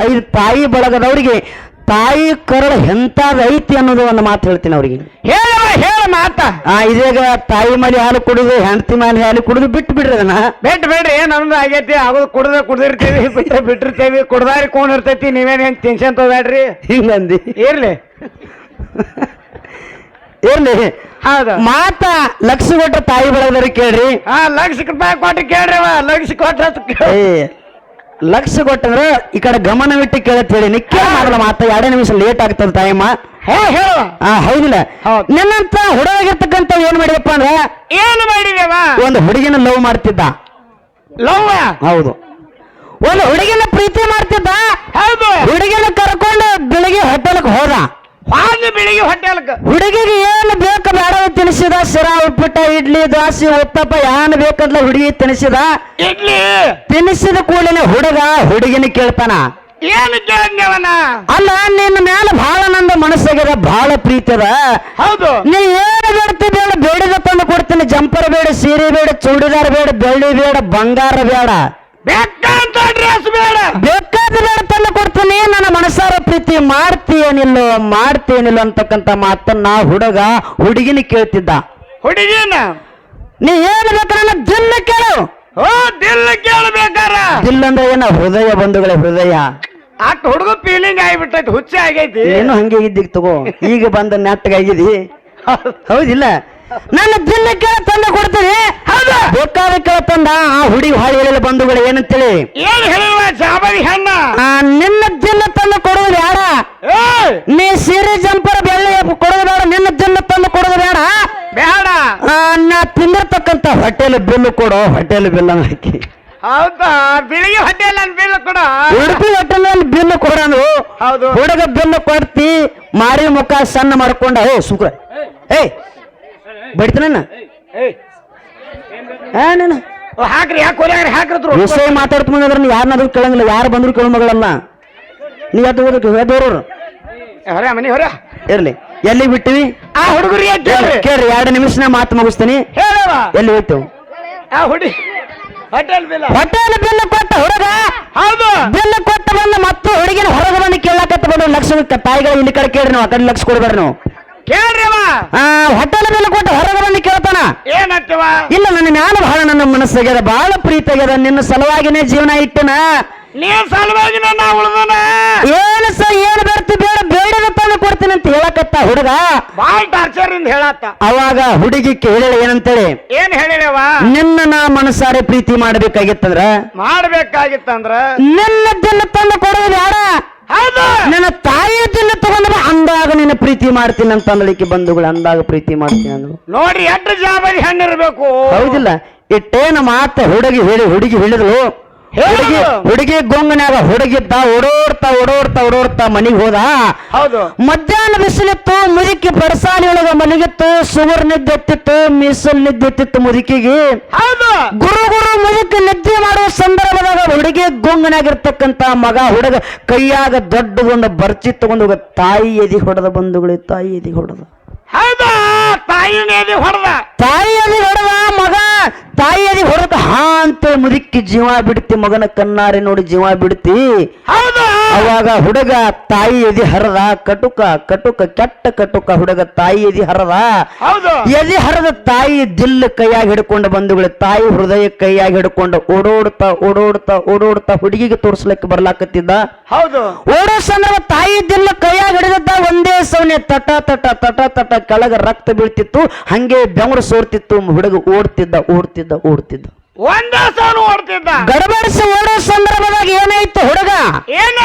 5 ತಾಯಿ ಬಳಗದವರಿಗೆ ತಾಯಿ ಕರಳು ಎಂತಾದ ಐತಿ ಅನ್ನೋದು ಒಂದು ಮಾತು ಹೇಳ್ತೀನಿ ಅವ್ರಿಗೆ. ಹೇಳ ಮಾತ. ಇದೀಗ ತಾಯಿ ಮೇಲೆ ಹಾಲು ಕುಡಿದು ಹೆಂಡತಿ ಮೇಲೆ ಹಾಲು ಕುಡಿದು ಬಿಟ್ಟು ಬಿಡ್ರಿ ಅದನ್ನ. ಬಿಡ್ರಿ ಏನ್ ಅನ್ನೋದು ಆಗೈತಿ. ಆಗೋದು ಕುಡಿದಿರ್ತೀವಿ, ಬಿಟ್ಟಿರ್ತೇವಿ, ಕುಡ್ದಾರಿ ಕೋನ್ ಇರ್ತೈತಿ. ನೀವೇನ್ ಹೆಂಗ್ ಟೆನ್ಷನ್ ತಗೋಬೇಡ್ರಿ. ಹಿಂಗಂದಿ ಇರ್ಲಿ ಇರ್ಲಿ. ಹೌದು ಮಾತ ಲಕ್ಷ ಕೊಟ್ಟ ತಾಯಿ ಬಳಗದವ್ರಿಗೆ ಕೇಳ್ರಿ. ₹1,00,000 ಕೊಟ್ಟು ಕೇಳ್ರಿ. ಲಕ್ಷ ಕೊಟ್ಟ ಲಕ್ಷ ಕೊಟ್ಟಂದ್ರೆ ಈ ಕಡೆ ಗಮನವಿಟ್ಟು ಕೇಳತ್ ಹೇಳಿ ನಿಕ್ಕೆ ಮಾಡಲ್ಲ. ಮಾತ 2 ನಿಮಿಷ ಲೇಟ್ ಆಗ್ತದ ತಾಯಮ್ಮ. ಹೌದಿಲ್ಲ? ನಿನ್ನಂತ ಹುಡುಗಿರ್ತಕ್ಕಂಥ ಏನ್ ಮಾಡಿದಪ್ಪ ಅಂದ್ರ ಏನು ಮಾಡಿದೇವ? ಒಂದು ಹುಡುಗಿನ ಲವ್ ಮಾಡ್ತಿದ್ದ. ಲವ್? ಹೌದು. ಒಂದು ಹುಡುಗಿನ ಪ್ರೀತಿ ಮಾಡ್ತಿದ್ದ. ಹೌದು. ಹುಡುಗಿನ ಕರ್ಕೊಂಡು ಬೆಳಿಗ್ಗೆ ಹೋಟೆಲ್ಗೆ ಹೋದ. ಬೆಳಿಗ್ಗೆ ಹೋಟೆಲ್ಗೆ ಹುಡುಗಿಗೆ ಏನು ಬೇಕು ಬೇಡ ತಿನ್ಸಿದ. ಶಿರಾ, ಉಪ್ಪಿಟ್ಟ, ಇಡ್ಲಿ, ದೋಸೆ, ಉತ್ತಪ್ಪ ಏನ್ ಬೇಕಂದ್ಲ ಹುಡುಗಿ ತಿನ್ಸಿದ. ಇಡ್ಲಿ ತಿನ್ಸಿದ ಕೂಡಲೇ ಹುಡುಗಿನ ಕೇಳ್ತಾನ, ಏನು ಕೇಳವನ? ಅಲ್ಲ ನಿನ್ನ ಮ್ಯಾಲ ಬಹಳ ನಂದ ಮನಸ್ಸಾಗ್ಯದ, ಬಹಳ ಪ್ರೀತಿ ಅದ. ಹೌದು. ನೀ ಏನು ಬೇಡ್ತಿ ಬೇಡ, ಬೇಡಿದ ತಂದು ಕೊಡ್ತೀನಿ. ಜಂಪರ್ ಬೇಡ, ಸೀರೆ ಬೇಡ, ಚೂಡಿದಾರ್ ಬೇಡ, ಬೆಳ್ಳಿ ಬೇಡ, ಬಂಗಾರ ಬೇಡ, ಬೇಕಾದ ಡ್ರೆಸ್ ಬೇಡ, ಬೇಕಾದ ಬೇಡ ತಂದು ಕೊಡ್ತೀನಿ. ನನ್ನ ಮನಸ್ಸಾರ ಪ್ರೀತಿ ಮಾಡ್ತೀನಿಲ್ಲ ಅಂತಕ್ಕಂಥ ಮಾತನ್ನ ಹುಡುಗಿನ ಕೇಳ್ತಿದ್ದ. ಹುಡುಗಿನ ನೀ ಏನು ಬೇಕು ನನ್ನ ದಿಲ್ಲ ಕೇಳು. ದಿಲ್ಲ ಕೇಳಬೇಕಾರ. ದಿಲ್ಲ ಅಂದ್ರೆ ಏನ? ಹೃದಯ ಬಂಧುಗಳೇ, ಹೃದಯ. ಅಟ್ ಹುಡುಗ ಫೀಲಿಂಗ್ ಆಗಿಬಿಟ್ಟೈತಿ, ಹುಚ್ಚ ಆಗೈತಿ. ಏನು ಹಂಗೆ ಇದ್ದಿಗ್ ತಗೋ, ಈಗ ಬಂದ ನೆಟ್ಟಗಾಗಿದಿ. ಹೌದಿಲ್ಲ? ನನ್ನ ದಿಲ್ಲ ಕೇಳ ತಂದ ಕೊಡ್ತೀನಿ. ಹೌದಾ? ಬೇಕಾದ ಕೇಳ ತಂದ. ಆ ಹುಡುಗಿ ಹಾಳಿಗಳಲ್ಲಿ ಬಂಧುಗಳು ಏನಂತೇಳಿ ಏನು ಹೇಳಿವ? ಜಾಬರಿ ಹೆಣ್ಣ ನಿನ್ನ ದಿಲ್ಲ ತಂದು ಕೊಡೋದು ಬೇಡ. ನೀ ಸೀರೆ, ಜಂಪರ್, ಬೆಳ್ಳಿ ಕೊಡೋದು ಬೇಡ. ನಿನ್ನ ದಿಲ್ಲ ತಂದು ಕೊಡೋದು ಬೇಡ. ನಾ ತಿಂದಿರ್ತಕ್ಕಂಥ ಹೋಟೆಲ್ ಬಿಲ್ ಕೊಡೋ. ಹೋಟೆಲ್ ಬಿಲ್ ಹಾಕಿ. ಹೌದಾ? ಬೆಳಿಗ್ಗೆ ಹೋಟೆಲ್ ಬಿಲ್ ಕೊಡ. ಉಡುಪಿ ಹೋಟೆಲ್ ಬಿಲ್ ಕೊಡೋದು. ಹೌದು. ಹುಡುಗ ಬಿಲ್ ಕೊಡ್ತಿ. ಮಾರಿ ಮುಖ ಸಣ್ಣ ಮಾಡ್ಕೊಂಡ. ಸುಕ್ರ ಬಡಿತ ನನ್ನ ಹಾಕ್ರಿ. ಹಾಕ್ರಿ ವಿಷಯ ಮಾತಾಡ್ತ ಮುಂದ್ರೆ ನೀ ಯಾರನ್ನಾದ್ರೂ ಕೇಳಂಗಿಲ್ಲ. ಯಾರು ಬಂದ್ರು ಕೇಳ ಮಗಳನ್ನ ನೀ ಎದ್ದೋರು ಮನಿ ಹೊರ ಇರ್ಲಿ. ಎಲ್ಲಿ ಬಿಟ್ಟಿವಿ? ಆ ಹುಡುಗರಿಗೆ ಕೇಳ್ರಿ. 2 ನಿಮಿಷ ಮಾತು ಮುಗಿಸ್ತೀನಿ. ಹೇಳವ ಎಲ್ಲಿ ಹೋಯ್ತು? ಆ ಹುಡಿ ಹೋಟೆಲ್ ಬಿಲ್ ಕೊಟ್ಟ ಹುಡುಗ. ಹೌದು. ಬಿಲ್ ಕೊಟ್ಟ ಬಂದ ಮತ್ತು ಹುಡುಗಿನ ಹೊರಗೆ ಬಂದು ಕೇಳಕತ್ತ ಬಂದು ಲಕ್ಷ ತಾಯಿಗಳು ಇಲ್ಲಿ ಕಡೆ ಕೇಳ್ರಿ. ನಾವು ಆ ಕಡೆ ಲಕ್ಷ ಕೊಡ್ಬೇಡ್ರಿ ನಾವು. ಕೇಳ್ರಿವ. ಹೋಟೆಲ್ ಬಿಲ್ ಕೊಟ್ಟು ಹೊರಗೆ ಬಂದು ಕೇಳ್ತಾನ. ಏನಂತವ? ಇಲ್ಲ, ನಾನು ಬಹಳ ನನ್ನ ಮನಸ್ಸಾಗ್ಯದ, ಬಹಳ ಪ್ರೀತಿ ಆಗ್ಯದ. ನಿನ್ನ ಸಲುವಾಗಿನೇ ಜೀವನ ಇಟ್ಟನ. ನೀನ್ ಸಲುವಾಗಿ ನನ್ನ ಉಳ್ದನ. ಏನು ಬರ್ತಿ ಬೇಡ, ಬೇಡದ ತಂದು ಕೊಡ್ತೀನಿ ಅಂತ ಹೇಳಕತ್ತ ಹುಡುಗ. ಬಾಳ ಟಾರ್ಚರ್ ಇಂದ ಹೇಳತ್ತ. ಅವಾಗ ಹುಡುಗಿ ಕೇಳಿಳ ಏನಂತೇಳಿ? ಏನ್ ಹೇಳಿರವ? ನಿನ್ನ ನಾ ಮನಸಾರೆ ಪ್ರೀತಿ ಮಾಡ್ಬೇಕಾಗಿತ್ತಂದ್ರ ನಿನ್ನ ದಿನ ತಂದು ಕೊಡೋದು ಬೇಡ. ನನ್ನ ತಾಯಿಯ ದಿನ ತಗೊಂಡ ಅಂದಾಗ ನಿನ್ನ ಪ್ರೀತಿ ಮಾಡ್ತೀನಿ ಅಂತ ಅಂದಳಿಕೆ ಬಂಧುಗಳು. ಅಂದಾಗ ಪ್ರೀತಿ ಮಾಡ್ತೀನಿ ಅಂದ್ರು. ನೋಡ್ರಿ ಎಷ್ಟು ಜಾಬರಿ ಹಣ್ಣಿರ್ಬೇಕು. ಹೌದಿಲ್ಲ? ಇಟ್ಟೇನ ಮಾತ ಹುಡುಗಿ ಹೇಳಿದ್ರು. ಹುಡುಗಿ ಗೊಂಗನ್ಯಾಗ ಹುಡುಗಿದ್ದ. ಓಡೋಡ್ತಾ ಮನಿಗೆ ಹೋದ. ಹೌದು. ಮಧ್ಯಾಹ್ನ ಬಿಸಿಲಿತ್ತು. ಮುದುಕಿ ಪಡಸಾಲಿ ಒಳಗ ಮಲಗಿತ್ತು. ಸುವರ್ ನಿದ್ದೆತ್ತಿತ್ತು, ಮೀಸಲ್ ನಿದ್ದೆತ್ತಿತ್ತು ಮುದುಕಿಗೆ. ಹೌದು. ಗುರು ಮುದುಕಿ ನಿದ್ದೆ ಮಾಡುವ ಸಂದರ್ಭದಾಗ ಹುಡುಗಿ ಗೊಂಗನಾಗಿರ್ತಕ್ಕಂತ ಹುಡುಗ ಕೈಯಾಗ ದೊಡ್ಡದೊಂದು ಬರ್ಚಿ ತಗೊಂಡು ಹೋಗ ತಾಯಿ ಎದಿ ಹೊಡೆದ ಬಂಧುಗಳು. ತಾಯಿ ಎದಿ ಹೊಡೆದ. ಹೌದಾ? ತಾಯಿ ಎದಿ ಹೊಡೆದ ಮಗ. ತಾಯಿ ಎದಿ ಹೊಡೆದ ಅಂತ ಮುದುಕಿ ಜೀವ ಬಿಡ್ತಿ. ಮಗನ ಕಣ್ಣಾರೆ ನೋಡಿ ಜೀವ ಬಿಡ್ತಿ. ಅವಾಗ ಹುಡುಗ ತಾಯಿ ಎದಿ ಹರದ. ಕಟುಕ ಕೆಟ್ಟ ಕಟುಕ ಹುಡುಗ ತಾಯಿ ಎದಿ ಹರದ. ಎದಿ ಹರದ ತಾಯಿ ದಿಲ್ ಕೈಯಾಗಿ ಹಿಡ್ಕೊಂಡು ಬಂಧುಗಳು. ತಾಯಿ ಹೃದಯ ಕೈಯಾಗಿ ಹಿಡ್ಕೊಂಡು ಓಡೋಡ್ತಾ ಹುಡುಗಿಗೆ ತೋರಿಸ್ಲಿಕ್ಕೆ ಬರ್ಲಾಕತ್ತಿದ್ದ. ಹೌದು. ಓಡೋ ಸಂದರ್ಭ ತಾಯಿ ದಿಲ್ಲ ಕೈಯಾಗಿ ಹಿಡಿದಿದ್ದ. ಒಂದೇ ಸೌನೆ ತಟ ಕೆಳಗ ರಕ್ತ ಬೀಳ್ತಿತ್ತು. ಹಂಗೆ ಬೆವರು ಸೋರ್ತಿತ್ತು. ಹುಡುಗ ಓಡ್ತಿದ್ದ. ಒಂದೇ ಸೌನು ಓಡ್ತಿದ್ದ. ಗಡಬಡಿಸಿ ಓಡೋ ಸಂದರ್ಭದಾಗ ಏನಾಯ್ತು? ಹುಡುಗ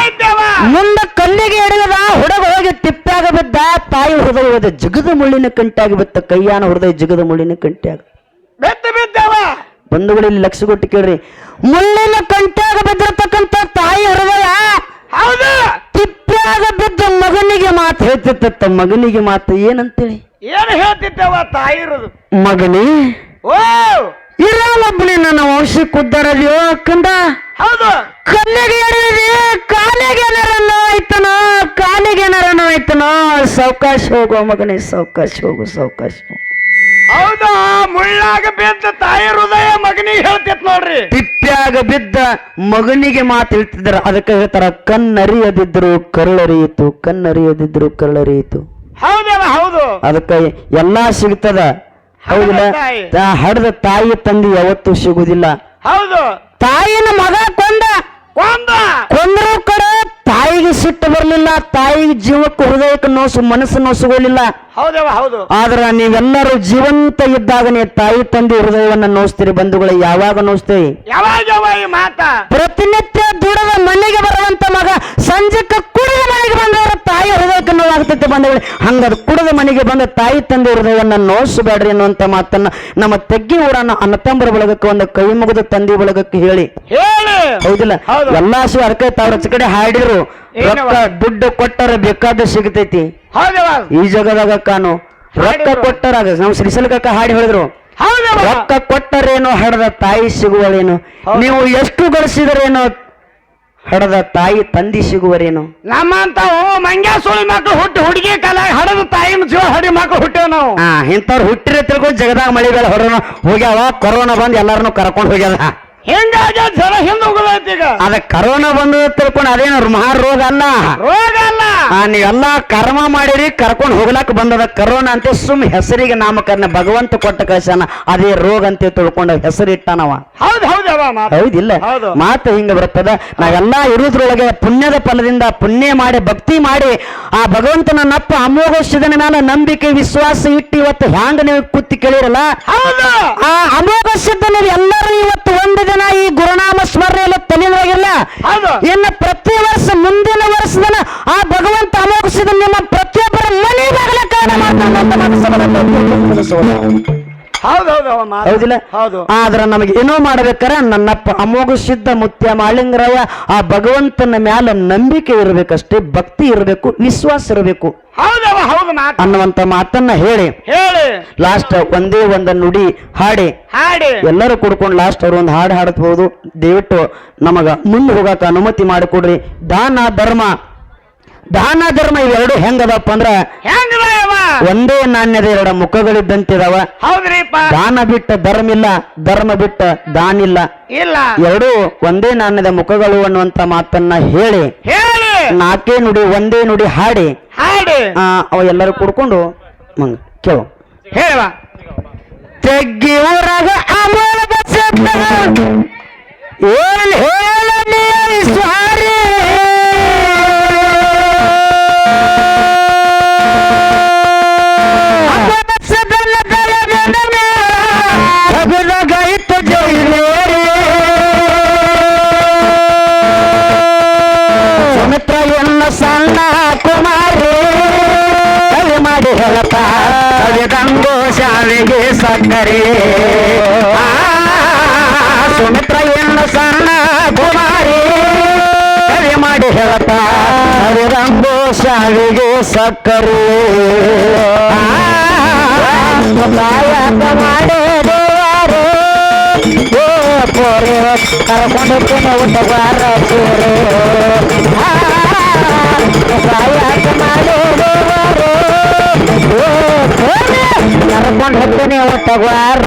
ಮುಂದ ಕಲ್ಲಿಗೆ ಹಿಡಿದ. ಹುಡುಗ ಹೋಗಿ ತಿಪ್ಪಾಗ ಬಿದ್ದ. ತಾಯಿ ಹೃದಯ ಹೋದ ಜಗದ ಮುಳ್ಳಿನ ಕಂಟ್ಯಾಗಿ ಬಿತ್ತ. ಕೈಯಾನ ಹೃದಯ ಜಗದ ಮುಳ್ಳಿನ ಕಂಟ್ಯಾಗ ಬಿದ್ದವ. ಬಂಧುಗಳಲ್ಲಿ ಲಕ್ಷ ಕೊಟ್ಟು ಕೇಳ್ರಿ. ಮುಳ್ಳಿನ ಕಂಟ್ಯಾಗ ಬಿದ್ದಿರ್ತಕ್ಕಂಥ ತಾಯಿ ಹೃದಯ ತಿಪ್ಪಾಗ ಬಿದ್ದ ಮಗನಿಗೆ ಮಾತು ಹೇಳ್ತಿತ್ತ. ಮಗನಿಗೆ ಮಾತು ಏನಂತೇಳಿ? ಏನು ಹೇಳ್ತಿದ್ದವ ತಾಯಿ ಇರೋದು? ಮಗನೇ, ಇರೋಬ್ಬನೇ ನನ್ನ ವಂಶಕ್ಕೆ ಉದ್ದಾರದ್ಯೋ ಕಂದ. ಹೌದು. ಕಲ್ಲಿಗೆ ಎಳೆದಿದೆ. ಕಾಲಿಗೆ ಏನಾರನ್ನು ಆಯ್ತನೋ. ಸಾವಕಾಶ ಹೋಗುವ ಮಗನೇ, ಸಾವಕಾಶ ಹೋಗು. ಹೌದಾ ಮುಳ್ಳಾಗ ಬಿದ್ದ ತಾಯಿ ಹೃದಯ ಮಗನಿಗೆ ಹೇಳ್ತಿತ್ ನೋಡ್ರಿ. ತಿಪ್ಪ್ಯಾಗ ಬಿದ್ದ ಮಗನಿಗೆ ಮಾತು ಹೇಳ್ತಿದ್ರ. ಅದಕ್ಕೆ ಹೇಳ್ತಾರ ಕಣ್ಣರಿಯದಿದ್ರು ಕರುಳರಿಯಿತು, ಕಣ್ಣರಿಯದಿದ್ರು ಕರುಳರಿಯಿತು. ಹೌದಲ್ಲ ಹೌದು. ಅದಕ್ಕೆ ಎಲ್ಲಾ ಸಿಗ್ತದ. ಹೌದಿಲ್ಲ? ಹಡದ ತಾಯಿ ತಂದೆ ಯಾವತ್ತೂ ಸಿಗುದಿಲ್ಲ. ಹೌದು. ತಾಯಿನ ಮಗ ಕೊಂದ್ರು ಕಡೆ ತಾಯಿಗೆ ಸಿಟ್ಟು ಬರ್ಲಿಲ್ಲ, ತಾಯಿಗೆ ಜೀವಕ್ಕೆ ಹೃದಯಕ್ಕೆ ಮನಸ್ಸು ನೋಸುಗಳಿಲ್ಲ. ಹೌದವ ಹೌದು. ಆದ್ರ ನೀವೆಲ್ಲರೂ ಜೀವಂತ ಇದ್ದಾಗ ನೀವು ತಾಯಿ ತಂದೆ ಹೃದಯವನ್ನ ನೋಸ್ತೀರಿ ಬಂಧುಗಳೇ. ಯಾವಾಗ ನೋಸ್ತೀವಿ? ಯಾವಾಗ ಈ ಮಾತ ಪ್ರತಿನಿತ್ಯ ದುಡದ ಮನೆಗೆ ಬರುವಂತ ಮಗ ಸಂಜೆಕ್ಕೆ ಕುಡಿದ ಮನೆಗೆ ಬಂದವರ ತಾಯಿ ಹೃದಯಕ್ಕೆ ನೋವಾಗ್ತೈತೆ ಬಂಧುಗಳೇ. ಹಂಗದ ಕುಡಿದ ಮನೆಗೆ ಬಂದ ತಾಯಿ ತಂದೆ ಹೃದಯವನ್ನ ನೋಸಬೇಡ್ರಿ ಅನ್ನುವಂತ ಮಾತನ್ನ ನಮ್ಮ ತೆಗ್ಗಿ ಊರನ್ನ ಅಣ್ಣತಂಬರ ಬಳಗಕ್ಕೆ ಒಂದು ಕೈ ಮುಗಿದ ತಂದೆ ಬಳಗಕ್ಕೆ ಹೇಳಿ. ಹೌದಿಲ್ಲ? ಎಲ್ಲಾ ಶಿವ ಅದಕ್ಕೆ ತಾವ್ರ ಕಡೆ ಹಾಡಿದ್ರು. ರೊಕ್ಕ ದುಡ್ಡು ಕೊಟ್ಟರೆ ಬೇಕಾದ ಸಿಗತೈತಿ ಈ ಜಗದಾಗ ಕಾನು. ರೊಕ್ಕ ಕೊಟ್ಟರಾಗ ನಮ್ ಶ್ರೀಸಲ್ಕಕ್ಕ ಹಾಡಿ ಹೇಳಿದ್ರು. ರೊಕ್ಕ ಕೊಟ್ಟರೇನೋ ಹಡದ ತಾಯಿ ಸಿಗುವಳೇನು, ನೀವು ಎಷ್ಟು ಗಳಿಸಿದರೇನೋ ಹಡದ ತಾಯಿ ತಂದಿ ಸಿಗುವರೇನು. ನಮ್ಮಂತ ಮಂಗ್ಯಾ ಸುಳಿ ಮಕ್ಕಳು ಹುಡುಗಿ ಕಾಲ ಹಡದ ತಾಯಿನ ಜೀವ ಹಡಿ ಮಕ್ಕಳು ಹುಟ್ಟೇವ್ ನಾವು. ಇಂಥವ್ರು ಹುಟ್ಟಿರ ತಿಳ್ಕೊಂಡು ಜಗದಾಗ ಮಳಿಗಳ ಹೊರ ಹೋಗ್ಯಾವ. ಕೊರೋನಾ ಬಂದ್ ಎಲ್ಲಾರನು ಕರ್ಕೊಂಡು ಹೋಗ್ಯಾದ. ಹಿಂಗಾಗಿ ಜನ ಹಿಂದೆ ಹೋಗೋದೈತಿ. ಈಗ ಅದ ಕರೋನಾ ಬಂದು ತಿಳ್ಕೊಂಡು ಅದೇನು ಮಹಾ ರೋಗ ಅಲ್ಲ, ರೋಗ ಅಲ್ಲ. ನೀವೆಲ್ಲಾ ಕರ್ಮ ಮಾಡಿರಿ, ಕರ್ಕೊಂಡು ಹೋಗ್ಲಾಕ ಬಂದದ ಕರೋನಾ ಅಂತ. ಸುಮ್ ಹೆಸರಿಗೆ ನಾಮಕರಣ ಭಗವಂತ ಕೊಟ್ಟ ಕಳ್ಸನ, ಅದೇ ರೋಗ ಅಂತ ತಿಳ್ಕೊಂಡು ಹೆಸರಿಟ್ಟನವ. ಹೌದು ಹೌದಿಲ್ಲ? ಮಾತು ಹಿಂಗ ಬರ್ತದ. ನಾವೆಲ್ಲಾ ಇರುದ್ರೊಳಗೆ ಪುಣ್ಯದ ಫಲದಿಂದ ಪುಣ್ಯ ಮಾಡಿ ಭಕ್ತಿ ಮಾಡಿ ಆ ಭಗವಂತನ ನಪ್ಪ ಅಮೋಘ ಶಿವನ ಮೇಲೆ ನಂಬಿಕೆ ವಿಶ್ವಾಸ ಇಟ್ಟು ಇವತ್ತು ಹ್ಯಾಂಗ ನೀವು ಕುತ್ತಿ ಕೇಳಿರಲ್ಲ, ಆ ಅಮೋಘ ಸಿದ್ಧ ನೀವು ಎಲ್ಲರೂ ಇವತ್ತು ಒಂದು ದಿನ ಈ ಗುರುನಾಮ ಸ್ಮರಣೆಯಲ್ಲಿ ತಲೆಯೊಳಗಿಲ್ಲ. ಇನ್ನು ಪ್ರತಿ ವರ್ಷ ಮುಂದಿನ ವರ್ಷದ ಆ ಭಗವಂತ ಅಮೋಘಿಸಿದ ನಿಮ್ಮ ಪ್ರತಿಯೊಬ್ಬರ ಮನೆ ಬಾಗಲ ಕಾರಣ ಹೌದಿಲ್ಲ? ಆದ್ರ ನಮಗೆ ಏನೋ ಮಾಡ್ಬೇಕಾರ ನನ್ನಪ್ಪ ಅಮೋಘ ಸಿದ್ಧ ಮುತ್ಯ ಮಾಳಿಂಗರಾಯ ಆ ಭಗವಂತನ ಮ್ಯಾಲ ನಂಬಿಕೆ ಇರಬೇಕಷ್ಟೇ, ಭಕ್ತಿ ಇರಬೇಕು, ವಿಶ್ವಾಸ ಇರಬೇಕು ಅನ್ನುವಂತ ಮಾತನ್ನ ಹೇಳಿ ಲಾಸ್ಟ್ ಒಂದೇ ಒಂದು ನುಡಿ ಹಾಡಿ ಎಲ್ಲರೂ ಕುಡ್ಕೊಂಡು ಲಾಸ್ಟ್ ಅವ್ರು ಒಂದು ಹಾಡು ಹಾಡಬಹುದು. ದಯವಿಟ್ಟು ನಮಗ ಮುಂದೆ ಹೋಗಾಕ ಅನುಮತಿ ಮಾಡಿಕೊಡ್ರಿ. ದಾನ ಧರ್ಮ ಇವೆರಡು ಹೆಂಗದಪ್ಪ ಅಂದ್ರ ಒಂದೇ ನಾಣ್ಯದ ಎರಡು ಮುಖಗಳಿದ್ದಂತಿದಾವ. ದಾನ ಬಿಟ್ಟ ಧರ್ಮ ಇಲ್ಲ, ಧರ್ಮ ಬಿಟ್ಟ ದಾನ ಇಲ್ಲ. ಎರಡು ಒಂದೇ ನಾಣ್ಯದ ಮುಖಗಳು ಅನ್ನುವಂತ ಮಾತನ್ನ ಹೇಳಿ ನಾಲ್ಕೇ ನುಡಿ ಒಂದೇ ನುಡಿ ಹಾಡಿ ಅವ ಎಲ್ಲರೂ ಕುಡ್ಕೊಂಡು ಮಂಗ ಕೇಳು. ತೆಗ್ಗಿ ಊರಾಗ ಅಮೋಘ ಸಿದ್ಧ ಏನ್ ಹೇಳ ಸಾರಿ ಸುಮಿತ್ರ ಎನ್ನ ಸಣ್ಣ ಕುಮಾರಿ ಕವಿ ಮಾಡಿ ಹೇಳಪ್ಪ ಕವಿದಂಗೋ ಶಾಲೆಗೆ ಸಕ್ಕರೆ. ಸುಮಿತ್ರ ಎನ್ನ ಸಣ್ಣ ಕುಮಾರಿ ಕವಿ ಮಾಡಿ ಹೇಳಪ್ಪ ಕವಿದಂಗೋ ಶಾಲೆಗೆ ಸಕ್ಕರೆ. ಮಾಡಿ ಕರ್ಕೊಂಡು ಊಟಗಾರ ಕರ್ಕೊಂಡು ಹೋಗ್ತೀನಿ ಊಟಗಾರ